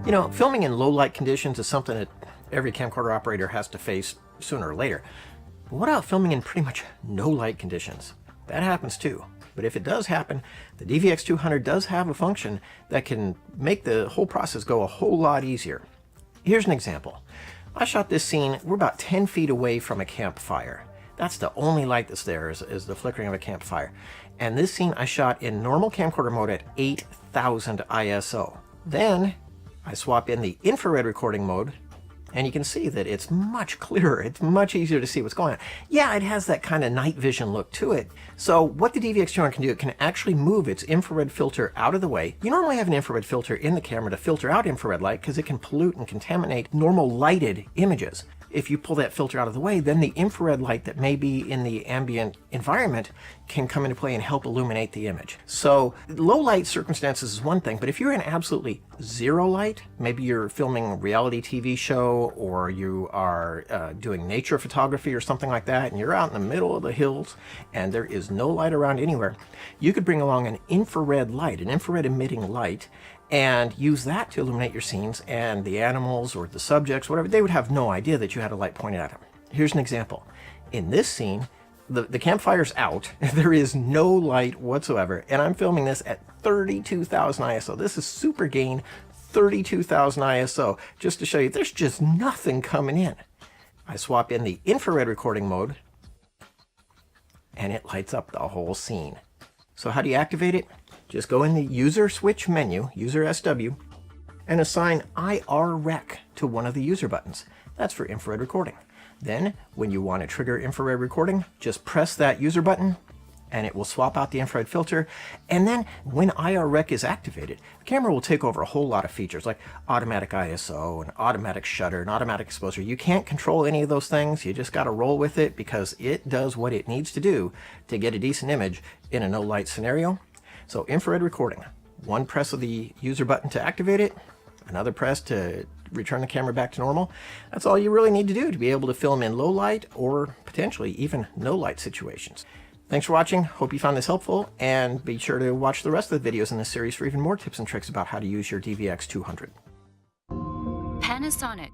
You know, filming in low light conditions is something that every camcorder operator has to face sooner or later. But what about filming in pretty much no light conditions? That happens too. But if it does happen, the DVX200 does have a function that can make the whole process go a whole lot easier. Here's an example. I shot this scene, we're about 10 feet away from a campfire. That's the only light that's there is the flickering of a campfire. And this scene I shot in normal camcorder mode at 8,000 ISO. Then I swap in the infrared recording mode, and you can see that it's much clearer. It's much easier to see what's going on. Yeah, it has that kind of night vision look to it. So what the DVX200 can do, it can actually move its infrared filter out of the way. You normally have an infrared filter in the camera to filter out infrared light because it can pollute and contaminate normal lighted images. If you pull that filter out of the way, then the infrared light that may be in the ambient environment can come into play and help illuminate the image. So low light circumstances is one thing, but if you're in absolutely zero light, maybe you're filming a reality TV show or you are doing nature photography or something like that, and you're out in the middle of the hills and there is no light around anywhere, you could bring along an infrared light, an infrared emitting light, and use that to illuminate your scenes, and the animals or the subjects, whatever, they would have no idea that you had a light pointed at them. Here's an example. In this scene, the campfire's out, there is no light whatsoever, and I'm filming this at 32,000 ISO. This is super gain, 32,000 ISO, just to show you there's just nothing coming in. I swap in the infrared recording mode, and it lights up the whole scene. So how do you activate it? Just go in the user switch menu, user SW, and assign IR rec to one of the user buttons. That's for infrared recording. Then, when you want to trigger infrared recording, just press that user button, and it will swap out the infrared filter. And then, when IR rec is activated, the camera will take over a whole lot of features, like automatic ISO, and automatic shutter, and automatic exposure. You can't control any of those things. You just got to roll with it, because it does what it needs to do to get a decent image in a no light scenario. So infrared recording, one press of the user button to activate it, another press to return the camera back to normal. That's all you really need to do to be able to film in low light or potentially even no light situations. Thanks for watching. Hope you found this helpful, and be sure to watch the rest of the videos in this series for even more tips and tricks about how to use your DVX200. Panasonic.